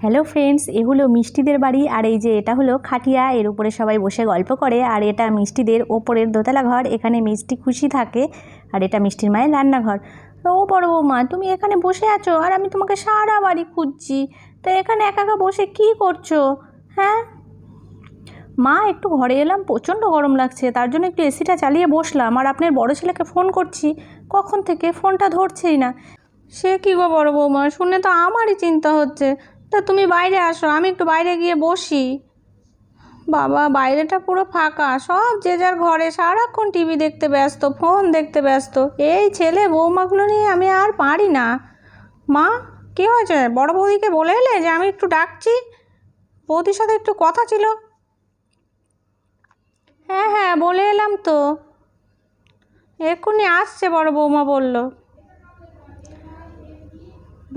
Hello friends, এ হলো মিষ্টিদের বাড়ি। আর এই যে এটা হলো খাটিয়া, এর উপরে সবাই বসে গল্প করে। আর এটা মিষ্টিদের ওপরের দোতলা ঘর, এখানে মিষ্টি খুশি থাকে। আর এটা মিষ্টির মায়ের রান্নাঘর। ও বড় বৌমা, তুমি এখানে বসে আছো আর আমি তোমাকে সারা বাড়ি খুঁজছি, তো এখানে একা একা বসে কি করছো? হ্যাঁ মা, একটু ঘরে এলাম, প্রচণ্ড গরম লাগছে, তার জন্য একটু এসিটা চালিয়ে বসলাম। আর আপনার বড় ছেলেকে ফোন করছি, কখন থেকে ফোনটা ধরছেই না। সে কী গো বড় বৌমা, শুনে তো আমারই চিন্তা হচ্ছে। তা তুমি বাইরে আসো, আমি একটু বাইরে গিয়ে বসি। বাবা, বাইরেটা পুরো ফাঁকা, সব যে যার ঘরে সারাক্ষণ টিভি দেখতে ব্যস্ত, ফোন দেখতে ব্যস্ত। এই ছেলে বৌমাগুলো নিয়ে আমি আর পারি না। মা, কী হয়েছে? বড় বৌদিকে বলে এলে যে আমি একটু ডাকছি, বৌদির সাথে একটু কথা ছিল। হ্যাঁ হ্যাঁ, বলে এলাম তো, এক্ষুনি আসছে বড় বৌমা বলল।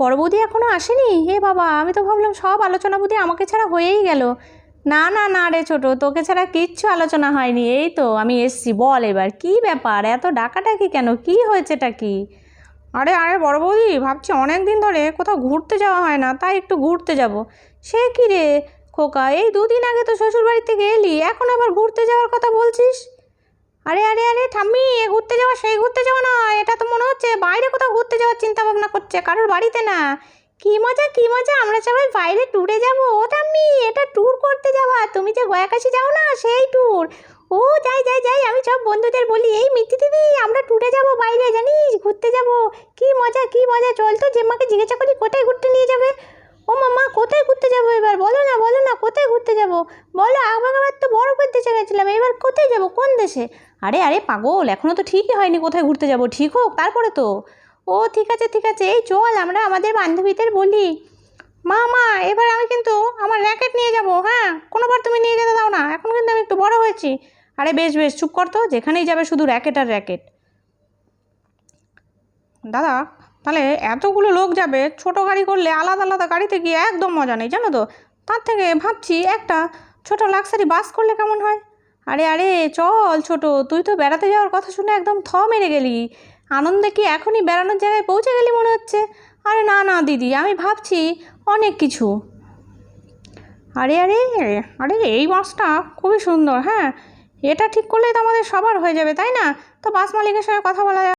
বড় বৌদি এখনও আসেনি? হে বাবা, আমি তো ভাবলাম সব আলোচনা বুদ্ধি আমাকে ছাড়া হয়েই গেল। না না না রে ছোটো, তোকে ছাড়া কিচ্ছু আলোচনা হয়নি, এই তো আমি এসছি। বল এবার কী ব্যাপার, এত ডাকাডাকি কেন, কী হয়েছেটা কি? আরে আরে বড় বৌদি, ভাবছি অনেক দিন ধরে কোথাও ঘুরতে যাওয়া হয় না, তাই একটু ঘুরতে যাব। সে কী রে খোকা, এই দুদিন আগে তো শ্বশুরবাড়ি থেকে এলি, এখন আবার ঘুরতে যাওয়ার কথা বলছিস? আরে আরে আরে ঠাম্মি, এ ঘুরতে যাওয়া সেই ঘুরতে যাওয়া নয়, এটা তো মনে হচ্ছে বাইরে কোথাও ঘুরতে যাওয়ার চিন্তা ভাবনা করছে, কারোর বাড়িতে না। কী মজা কী মজা, আমরা সবাই বাইরে ট্যুরে যাবো। ও ঠাম্মি, এটা ট্যুর করতে যাওয়া, তুমি যে গয়াকাশি যাও না সেই ট্যুর। ও যাই যাই যাই, আমি সব বন্ধুদের বলি, এই মিত্তি দিদি আমরা ট্যুরে যাবো বাইরে, জানিস ঘুরতে যাবো। কী মজা কী মজা, চল তো জেম্মাকে জিজ্ঞাসা করি কোথায় ঘুরতে নিয়ে যাবে। ও মামা, কোথায় ঘুরতে যাবো এবার, বলো না কোথায় ঘুরতে যাবো। বলো, আবার তো বরফের দেশে গেছিলাম, এবার কোথায় যাবো, কোন দেশে? আরে আরে পাগল, এখনও তো ঠিকই হয়নি কোথায় ঘুরতে যাব, ঠিক হোক তারপরে তো। ও ঠিক আছে ঠিক আছে, এই চল আমরা আমাদের বান্ধবীদের বলি। মা মা, এবার আমি কিন্তু আমার র্যাকেট নিয়ে যাব। হ্যাঁ, কোনোবার তুমি নিয়ে যেতে দাও না, এখন কিন্তু আমি একটু বড় হয়েছি। আরে বেশ বেশ, চুপ কর তো, যেখানেই যাবে শুধু র্যাকেট আর র্যাকেট। দাদা, তাহলে এতগুলো লোক যাবে, ছোট গাড়ি করলে আলাদা আলাদা গাড়িতে গিয়ে একদম মজা নেই, জানো তো। তার থেকে ভাবছি একটা ছোট লাক্সারি বাস করলে কেমন হয়। আরে আরে চল ছোট, তুই তো বেড়াতে যাওয়ার কথা শুনে একদম মেরে গেলি। আনন্দে কি এখনই বেড়ানোর জায়গায় পৌঁছে গেলি মনে হচ্ছে। আরে না না দিদি, আমি ভাবছি অনেক কিছু। আরে আরে আরে, এই বাসটা খুবই সুন্দর। হ্যাঁ, এটা ঠিক করলেই তো আমাদের সবার হয়ে যাবে, তাই না? তো বাস মালিকের সঙ্গে কথা বলা যাবে।